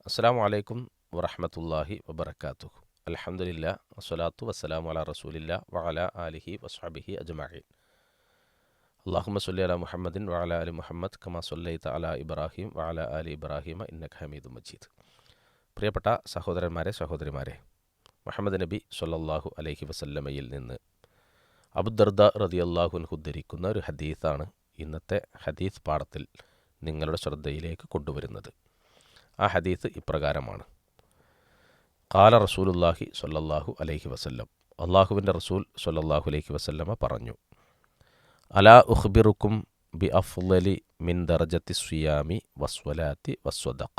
അസ്സലാമു അലൈക്കും വറഹ്മത്തുള്ളാഹി വബറകാതുഹു. അൽഹംദുലില്ലാ വസ്സലാത്തു വസ്സലാമു അലാ റസൂലില്ലാ വഅലാ ആലിഹി വസ്ഹബിഹി അജ്മഈൻ. അല്ലാഹുമ്മ സ്വല്ലി അലാ മുഹമ്മദിൻ വഅലാ ആലി മുഹമ്മദ് കമാ സ്വല്ലൈത അലാ ഇബ്രാഹിം വഅലാ ആലി ഇബ്രാഹിമ ഇന്നക ഹമീദും മജീദ്. പ്രിയപ്പെട്ട സഹോദരന്മാരെ, സഹോദരിമാരെ, മുഹമ്മദ് നബി സ്വല്ലല്ലാഹു അലൈഹി വസല്ലമയിൽ നിന്ന് അബൂദർദ റളിയല്ലാഹു അൻഹു ഉദ്ധരിക്കുന്ന ഒരു ഹദീസാണ് ഇന്നത്തെ ഹദീസ് പാഠത്തിൽ നിങ്ങളുടെ ശ്രദ്ധയിലേക്ക് കൊണ്ടുവരുന്നത്. ആ ഹദീസ് ഇപ്രകാരമാണ്: ഖാല റസൂലുള്ളാഹി സ്വല്ലല്ലാഹു അലൈഹി വസല്ലം, അള്ളാഹുവിൻ്റെ റസൂൽ സ്വല്ലല്ലാഹു അലൈഹി വസല്ലമ പറഞ്ഞു: അലാ ഉഖ്ബിറുക്കും ബി അഫ്ളലി മിൻ ദറജത്തി സിയാമി വസ്വലാത്തി വസ്വദഖ.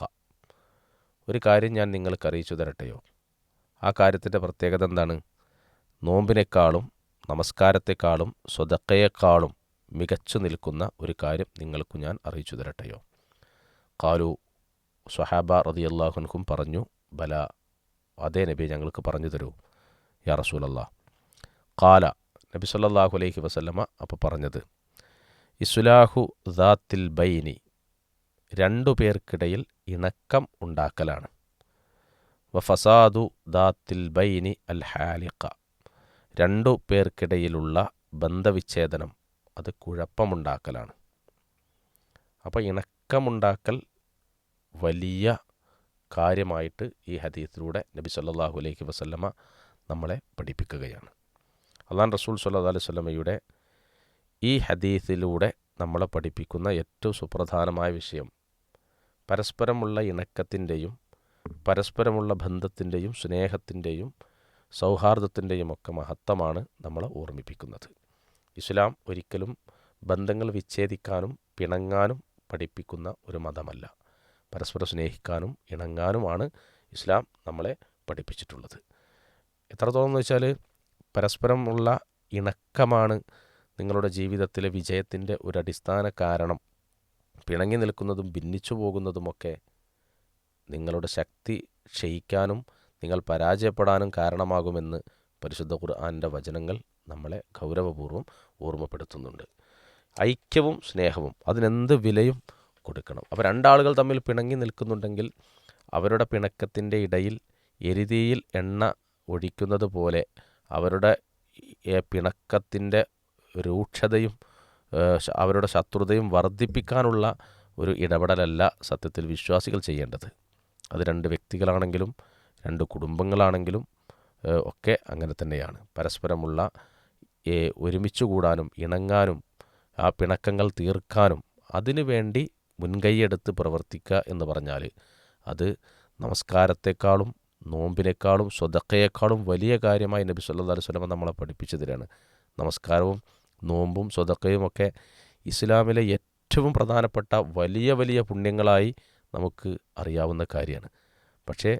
ഒരു കാര്യം ഞാൻ നിങ്ങൾക്ക് അറിയിച്ചു തരട്ടെയോ? ആ കാര്യത്തിൻ്റെ പ്രത്യേകത എന്താണ്? നോമ്പിനേക്കാളും നമസ്കാരത്തെക്കാളും സ്വദഖയേക്കാളും മികച്ചു നിൽക്കുന്ന ഒരു കാര്യം നിങ്ങൾക്ക് ഞാൻ അറിയിച്ചു തരട്ടെയോ? ഖാലു, സ്വഹാബ റളിയല്ലാഹു അൻഹും പറഞ്ഞു, ബല, അതേ നബി, ഞങ്ങൾക്ക് പറഞ്ഞു തരൂ യാ റസൂലല്ലാ. ഖാല, നബി സല്ലല്ലാഹു അലൈഹി വസല്ലമ അപ്പോൾ പറഞ്ഞത്: ഇസ്ലാഹു ദാത്തിൽ ബൈനി, രണ്ടു പേർക്കിടയിൽ ഇണക്കം ഉണ്ടാക്കലാണ്. വഫസാദു ദാത്തിൽ ബൈനി അൽ ഹാലിഖ, രണ്ടു പേർക്കിടയിലുള്ള ബന്ധവിച്ഛേദനം, അത് കുഴപ്പമുണ്ടാക്കലാണ്. അപ്പോൾ ഇണക്കമുണ്ടാക്കൽ വലിയ കാര്യമായിട്ട് ഈ ഹദീസിലൂടെ നബി സല്ലല്ലാഹു അലൈഹി വസല്ലമ നമ്മളെ പഠിപ്പിക്കുകയാണ്. അല്ലാഹു റസൂൽ സല്ലല്ലാഹു അലൈഹി വസല്ലമയുടെ ഈ ഹദീസിലൂടെ നമ്മളെ പഠിപ്പിക്കുന്ന ഏറ്റവും സുപ്രധാനമായ വിഷയം പരസ്പരമുള്ള ഇണക്കത്തിൻ്റെയും പരസ്പരമുള്ള ബന്ധത്തിൻ്റെയും സ്നേഹത്തിൻ്റെയും സൗഹാർദ്ദത്തിൻ്റെയും ഒക്കെ മഹത്വമാണ് നമ്മളെ ഓർമ്മിപ്പിക്കുന്നത്. ഇസ്ലാം ഒരിക്കലും ബന്ധങ്ങൾ വിച്ഛേദിക്കാനും പിണങ്ങാനും പഠിപ്പിക്കുന്ന ഒരു മതമല്ല. പരസ്പരം സ്നേഹിക്കാനും ഇണങ്ങാനുമാണ് ഇസ്ലാം നമ്മളെ പഠിപ്പിച്ചിട്ടുള്ളത്. എത്രത്തോളം എന്ന് വെച്ചാൽ, പരസ്പരമുള്ള ഇണക്കമാണ് നിങ്ങളുടെ ജീവിതത്തിലെ വിജയത്തിൻ്റെ ഒരു അടിസ്ഥാന കാരണം. പിണങ്ങി നിൽക്കുന്നതും ഭിന്നിച്ചു പോകുന്നതുമൊക്കെ നിങ്ങളുടെ ശക്തി ക്ഷയിക്കാനും നിങ്ങൾ പരാജയപ്പെടാനും കാരണമാകുമെന്ന് പരിശുദ്ധ ഖുർആൻ്റെ വചനങ്ങൾ നമ്മളെ ഗൗരവപൂർവ്വം ഓർമ്മപ്പെടുത്തുന്നുണ്ട്. ഐക്യവും സ്നേഹവും അതിനെന്ത് വിലയും കൊടുക്കണം. അപ്പോൾ രണ്ടാളുകൾ തമ്മിൽ പിണങ്ങി നിൽക്കുന്നുണ്ടെങ്കിൽ അവരുടെ പിണക്കത്തിൻ്റെ ഇടയിൽ എരുതിയിൽ എണ്ണ ഒഴിക്കുന്നത് പോലെ അവരുടെ പിണക്കത്തിൻ്റെ രൂക്ഷതയും അവരുടെ ശത്രുതയും വർദ്ധിപ്പിക്കാനുള്ള ഒരു ഇടപെടലല്ല സത്യത്തിൽ വിശ്വാസികൾ ചെയ്യേണ്ടത്. അത് രണ്ട് വ്യക്തികളാണെങ്കിലും രണ്ട് കുടുംബങ്ങളാണെങ്കിലും ഒക്കെ അങ്ങനെ തന്നെയാണ്. പരസ്പരമുള്ള ഒരുമിച്ച് കൂടാനും ഇണങ്ങാനും ആ പിണക്കങ്ങൾ തീർക്കാനും അതിനു വേണ്ടി മുൻകൈയെടുത്ത് പ്രവർത്തിക്കുക എന്ന് പറഞ്ഞാൽ അത് നമസ്കാരത്തെക്കാളും നോമ്പിനേക്കാളും സ്വദഖയേക്കാളും വലിയ കാര്യമായി നബി സല്ലല്ലാഹു അലൈഹി വസല്ലം നമ്മളെ പഠിപ്പിച്ചു തരികയാണ്. നമസ്കാരവും നോമ്പും സ്വദഖയും ഒക്കെ ഇസ്ലാമിലെ ഏറ്റവും പ്രധാനപ്പെട്ട വലിയ വലിയ പുണ്യങ്ങളായി നമുക്ക് അറിയാവുന്ന കാര്യമാണ്. പക്ഷേ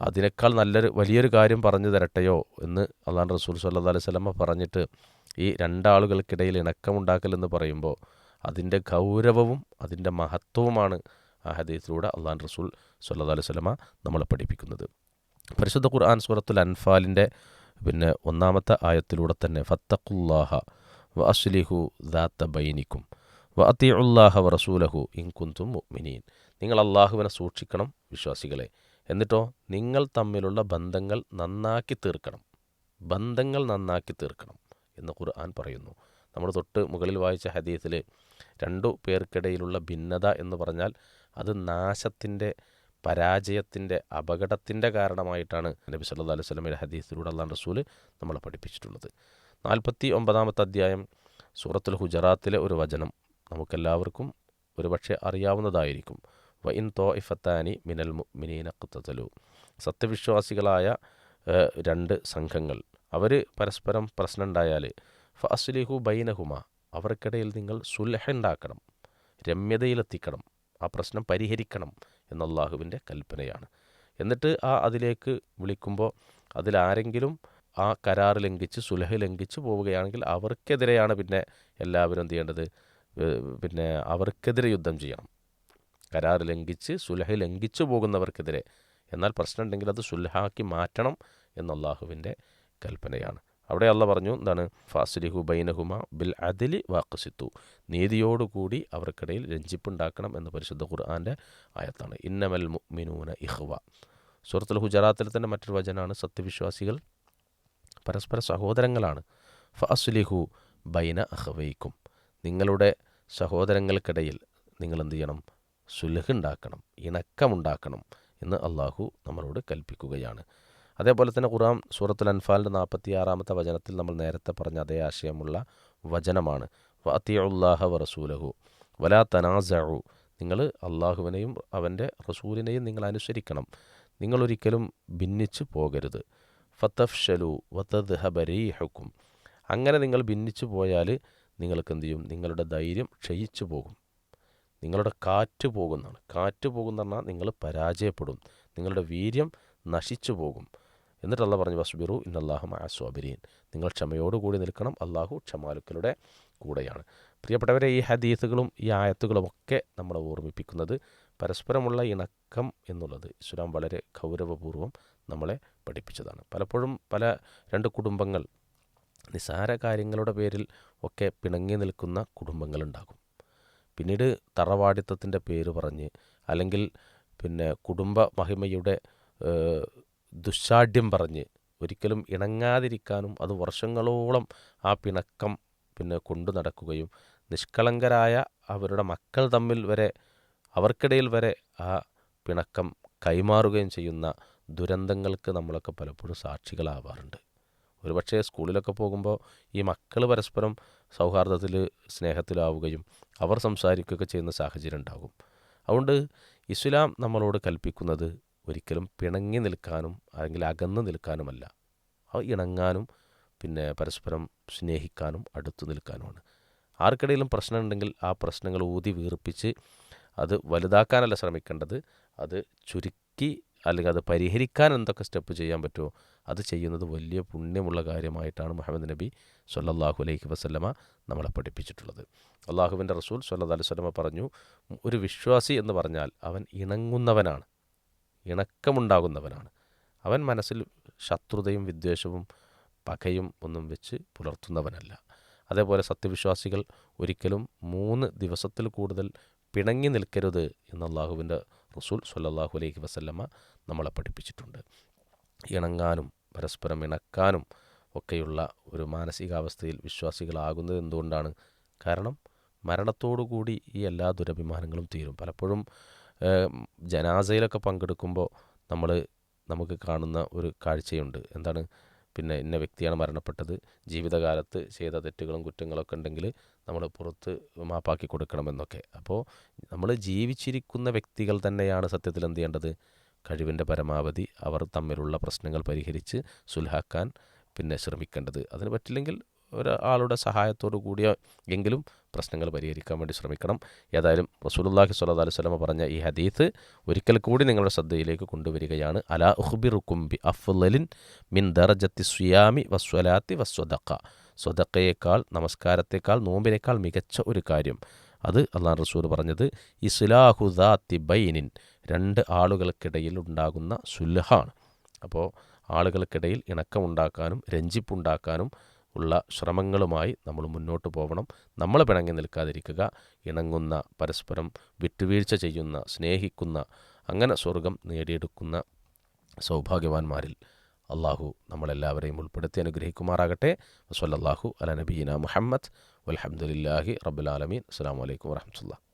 അതിനേക്കാൾ വലിയൊരു കാര്യം പറഞ്ഞു തരട്ടെയോ എന്ന് അല്ലാഹു റസൂൽ സല്ലല്ലാഹു അലൈഹി വസല്ലം പറഞ്ഞിട്ട് ഈ രണ്ടാളുകൾക്കിടയിൽ ഇണക്കമുണ്ടാക്കലെന്ന് പറയുമ്പോൾ അതിൻ്റെ ഗൗരവവും അതിൻ്റെ മഹത്വവുമാണ് ആ ഹദീസിലൂടെ അല്ലാഹു റസൂൽ സല്ലല്ലാഹു അലൈഹി വസല്ലം നമ്മളെ പഠിപ്പിക്കുന്നത്. പരിശുദ്ധ ഖുർആൻ സൂറത്തുൽ അൻഫാലിൻ്റെ 1 ആയത്തിലൂടെ തന്നെ ഫത്തഖുല്ലാഹ വ അസ്ലിഹു ദാത്ത ബൈനിക്കും വ അത്തിഉല്ലാഹ വ റസൂലഹു ഇൻ കുൻതും മുഅ്മിനീൻ, നിങ്ങൾ അള്ളാഹുവിനെ സൂക്ഷിക്കണം വിശ്വാസികളെ, എന്നിട്ടോ നിങ്ങൾ തമ്മിലുള്ള ബന്ധങ്ങൾ നന്നാക്കി തീർക്കണം എന്ന് ഖുർആൻ പറയുന്നു. നമ്മൾ തൊട്ട് മുകളിൽ വായിച്ച ഹദീസിൽ രണ്ടു പേർക്കിടയിലുള്ള ഭിന്നത എന്ന് പറഞ്ഞാൽ അത് നാശത്തിൻ്റെ, പരാജയത്തിൻ്റെ, അപകടത്തിൻ്റെ കാരണമായിട്ടാണ് നബി സല്ലല്ലാഹു അലൈഹി വസല്ലമയുടെ ഹദീസിലൂടെ അല്ലാഹു റസൂൽ നമ്മളെ പഠിപ്പിച്ചിട്ടുള്ളത്. 49 അധ്യായം സൂറത്തുൽ ഹുജറാത്തിലെ ഒരു വചനം നമുക്കെല്ലാവർക്കും ഒരുപക്ഷെ അറിയാവുന്നതായിരിക്കും. വ ഇൻ ത്വാഇഫത്താനി മിനൽ മുഅ്മിനീന ഖ്തതലു, സത്യവിശ്വാസികളായ രണ്ട് സംഘങ്ങൾ അവർ പരസ്പരം പ്രശ്നമുണ്ടായാൽ ഫഅസ്ലിഹു ബൈനഹുമ, അവർക്കിടയിൽ നിങ്ങൾ സുൽഹ് ഉണ്ടാക്കണം, രമ്യതയിലെത്തിക്കണം, ആ പ്രശ്നം പരിഹരിക്കണം എന്ന അല്ലാഹുവിൻ്റെ കൽപ്പനയാണ്. എന്നിട്ട് അതിലേക്ക് വിളിക്കുമ്പോൾ അതിലാരെങ്കിലും ആ കരാർ ലംഘിച്ച് സുലഹ് ലംഘിച്ച് പോവുകയാണെങ്കിൽ അവർക്കെതിരെയാണ് പിന്നെ എല്ലാവരും എന്ത് ചെയ്യേണ്ടത്? പിന്നെ അവർക്കെതിരെ യുദ്ധം ചെയ്യണം. കരാർ ലംഘിച്ച് സുലഹ് ലംഘിച്ചു പോകുന്നവർക്കെതിരെ. എന്നാൽ പ്രശ്നമുണ്ടെങ്കിൽ അത് സുൽഹാക്കി മാറ്റണം എന്ന അല്ലാഹുവിൻ്റെ കൽപ്പനയാണ്. അവിടെ അള്ളാഹ് പറഞ്ഞു എന്താണ്, ഫാസ്ലിഹു ബൈനഹുമ ബിൽ അദ്ലി വഖ്സിത്തു, നീതിയോടുകൂടി അവർക്കിടയിൽ രഞ്ജിപ്പുണ്ടാക്കണം എന്ന് പരിശുദ്ധ ഖുർആൻ്റെ ആയത്താണ്. ഇന്നമൽ മുഅ്മിനൂന ഇഖ്വ. സൂറത്തുൽ ഹുജറാത്തിൽ തന്നെ മറ്റൊരു വചനാണ്, സത്യവിശ്വാസികൾ പരസ്പര സഹോദരങ്ങളാണ്. ഫഅസ്ലിഹു ബൈന അഖവൈക്കും, നിങ്ങളുടെ സഹോദരങ്ങൾക്കിടയിൽ നിങ്ങൾ എന്ത് ചെയ്യണം, സുലഹ് ഉണ്ടാക്കണം, ഇണക്കമുണ്ടാക്കണം എന്ന് അള്ളാഹു നമ്മളോട് കൽപ്പിക്കുകയാണ്. അതേപോലെ തന്നെ ഖുർആൻ സൂറത്തുൽ അൻഫാലിൻ്റെ 46-ാമത്തെ വചനത്തിൽ നമ്മൾ നേരത്തെ പറഞ്ഞ അതേ ആശയമുള്ള വചനമാണ്. വഅത്തിഉല്ലാഹ വറസൂലഹു വലാ തനാസഉ, നിങ്ങൾ അള്ളാഹുവിനെയും അവൻ്റെ റസൂലിനെയും നിങ്ങൾ അനുസരിക്കണം, നിങ്ങളൊരിക്കലും ഭിന്നിച്ചു പോകരുത്. ഫതഫ്ശലു വതദ്ഹബ റീഹുക്കും, അങ്ങനെ നിങ്ങൾ ഭിന്നിച്ചു പോയാൽ നിങ്ങൾക്ക് എന്ത് ചെയ്യും, നിങ്ങളുടെ ധൈര്യം ക്ഷയിച്ചു പോകും, നിങ്ങളുടെ കാറ്റ് പോകുന്നതാണ്. കാറ്റ് പോകുന്ന പറഞ്ഞാൽ നിങ്ങൾ പരാജയപ്പെടും, നിങ്ങളുടെ വീര്യം നശിച്ചു പോകും. എന്നിട്ട് അള്ളാഹ് പറഞ്ഞു, വസ്ബിറു ഇന്നല്ലാഹു മഅ സ്വാബിരീൻ, നിങ്ങൾ ക്ഷമയോടുകൂടി നിൽക്കണം, അള്ളാഹു ക്ഷമാലുക്കളുടെ കൂടെയാണ്. പ്രിയപ്പെട്ടവരെ, ഈ ഹദീസുകളും ഈ ആയത്തുകളും ഒക്കെ നമ്മളെ ഓർമ്മിപ്പിക്കുന്നത് പരസ്പരമുള്ള ഇണക്കം എന്നുള്ളത് ഇസ്ലാം വളരെ ഗൗരവപൂർവ്വം നമ്മളെ പഠിപ്പിച്ചതാണ്. പലപ്പോഴും രണ്ട് കുടുംബങ്ങൾ നിസ്സാര കാര്യങ്ങളുടെ പേരിൽ ഒക്കെ പിണങ്ങി നിൽക്കുന്ന കുടുംബങ്ങളുണ്ടാകും. പിന്നീട് തറവാടിത്തത്തിൻ്റെ പേര് പറഞ്ഞ്, അല്ലെങ്കിൽ കുടുംബ മഹിമയുടെ ദുശ്ശാഠ്യം പറഞ്ഞ് ഒരിക്കലും ഇണങ്ങാതിരിക്കാനും അത് വർഷങ്ങളോളം ആ പിണക്കം കൊണ്ടു നടക്കുകയും നിഷ്കളങ്കരായ അവരുടെ മക്കൾ തമ്മിൽ വരെ, അവർക്കിടയിൽ വരെ ആ പിണക്കം കൈമാറുകയും ചെയ്യുന്ന ദുരന്തങ്ങൾക്ക് നമ്മളൊക്കെ പലപ്പോഴും സാക്ഷികളാവാറുണ്ട്. ഒരുപക്ഷേ സ്കൂളിലൊക്കെ പോകുമ്പോൾ ഈ മക്കൾ പരസ്പരം സൗഹാർദ്ദത്തിൽ സ്നേഹത്തിലാവുകയും അവർ സംസാരിക്കുകയൊക്കെ ചെയ്യുന്ന സാഹചര്യം ഉണ്ടാകും. അതുകൊണ്ട് ഇസ്ലാം നമ്മളോട് കൽപ്പിക്കുന്നത് ഒരിക്കലും പിണങ്ങി നിൽക്കാനും അല്ലെങ്കിൽ അകന്നു നിൽക്കാനുമല്ല, ഇണങ്ങാനും പരസ്പരം സ്നേഹിക്കാനും അടുത്തു നിൽക്കാനുമാണ്. ആർക്കിടയിലും പ്രശ്നമുണ്ടെങ്കിൽ ആ പ്രശ്നങ്ങൾ ഊതി വീർപ്പിച്ച് അത് വലുതാക്കാനല്ല ശ്രമിക്കേണ്ടത്, അത് ചുരുക്കി അല്ലെങ്കിൽ അത് പരിഹരിക്കാൻ എന്തൊക്കെ സ്റ്റെപ്പ് ചെയ്യാൻ പറ്റുമോ അത് ചെയ്യുന്നത് വലിയ പുണ്യമുള്ള കാര്യമായിട്ടാണ് മുഹമ്മദ് നബി സ്വല്ലല്ലാഹു അലൈഹി വസല്ലമ നമ്മളെ പഠിപ്പിച്ചിട്ടുള്ളത്. അള്ളാഹുവിൻ്റെ റസൂൽ സ്വല്ലല്ലാഹു അലൈഹി വസല്ലമ പറഞ്ഞു, ഒരു വിശ്വാസി എന്ന് പറഞ്ഞാൽ അവൻ ഇണങ്ങുന്നവനാണ്, ഇണക്കമുണ്ടാകുന്നവനാണ്. അവൻ മനസ്സിൽ ശത്രുതയും വിദ്വേഷവും പകയും ഒന്നും വെച്ച് പുലർത്തുന്നവനല്ല. അതേപോലെ സത്യവിശ്വാസികൾ ഒരിക്കലും 3 ദിവസത്തിൽ കൂടുതൽ പിണങ്ങി നിൽക്കരുത് എന്ന് അള്ളാഹുവിൻ്റെ റസൂൽ സ്വല്ലല്ലാഹു അലൈഹി വസല്ലമ നമ്മളെ പഠിപ്പിച്ചിട്ടുണ്ട്. ഇണങ്ങാനും പരസ്പരം ഇണക്കാനും ഒക്കെയുള്ള ഒരു മാനസികാവസ്ഥയിൽ വിശ്വാസികളാകുന്നത് എന്തുകൊണ്ടാണ്? കാരണം മരണത്തോടുകൂടി ഈ എല്ലാ ദുരഭിമാനങ്ങളും തീരും. പലപ്പോഴും ജനാസയിലൊക്കെ പങ്കെടുക്കുമ്പോൾ നമുക്ക് കാണുന്ന ഒരു കാഴ്ചയുണ്ട്. എന്താണ്? ഇന്ന വ്യക്തിയാണ് മരണപ്പെട്ടത്, ജീവിതകാലത്ത് ചെയ്ത തെറ്റുകളും കുറ്റങ്ങളൊക്കെ ഉണ്ടെങ്കിൽ നമ്മൾ പുറത്ത് മാപ്പാക്കി കൊടുക്കണമെന്നൊക്കെ. അപ്പോൾ നമ്മൾ ജീവിച്ചിരിക്കുന്ന വ്യക്തികൾ തന്നെയാണ് സത്യത്തിൽ എന്ത് ചെയ്യേണ്ടത്? കഴിവിൻ്റെ പരമാവധി അവർ തമ്മിലുള്ള പ്രശ്നങ്ങൾ പരിഹരിച്ച് സുൽഹാക്കാൻ ശ്രമിക്കേണ്ടത്. അതിന് പറ്റില്ലെങ്കിൽ ഒരാളുടെ സഹായത്തോടു കൂടിയ എങ്കിലും പ്രശ്നങ്ങൾ പരിഹരിക്കാൻ വേണ്ടി ശ്രമിക്കണം. ഏതായാലും റസൂലുള്ളാഹി സ്വല്ലല്ലാഹു അലൈഹി വസല്ലം പറഞ്ഞ ഈ ഹദീസ് ഒരിക്കൽ കൂടി നിങ്ങളുടെ ശ്രദ്ധയിലേക്ക് കൊണ്ടുവരികയാണ്. അലാ ഉഖ്ബിറുക്കും ബി അഫ്ളലിൻ മിൻ ദറജത്തി സിയാമി വസ്വലാത്തി വസ്വദഖ, സ്വദഖയേക്കാൾ, നമസ്കാരത്തേക്കാൾ, നോമ്പിനേക്കാൾ മികച്ച ഒരു കാര്യം, അത് അള്ളാഹു റസൂൽ പറഞ്ഞത് ഇസ്ലാഹു ദാത്തി ബൈനിൻ, 2 ആളുകൾക്കിടയിൽ ഉണ്ടാകുന്ന സുൽഹാണ്. അപ്പോൾ ആളുകൾക്കിടയിൽ ഇണക്കമുണ്ടാക്കാനും രഞ്ജിപ്പുണ്ടാക്കാനും ഉള്ള ശ്രമങ്ങളുമായി നമ്മൾ മുന്നോട്ട് പോകണം. നമ്മൾ പിണങ്ങി നിൽക്കാതിരിക്കുക, ഇണങ്ങുന്ന, പരസ്പരം വിട്ടുവീഴ്ച ചെയ്യുന്ന, സ്നേഹിക്കുന്ന, അങ്ങനെ സ്വർഗം നേടിയെടുക്കുന്ന സൗഭാഗ്യവാന്മാരിൽ അള്ളാഹു നമ്മളെല്ലാവരെയും ഉൾപ്പെടുത്തി അനുഗ്രഹിക്കുമാറാകട്ടെ. വസല്ലല്ലാഹു അലാ നബിയിന മുഹമ്മദ് വൽഹംദുലില്ലാഹി റബ്ബിൽ ആലമീൻ. അസ്സലാമു അലൈക്കും വറഹ്മത്തുള്ളാഹി.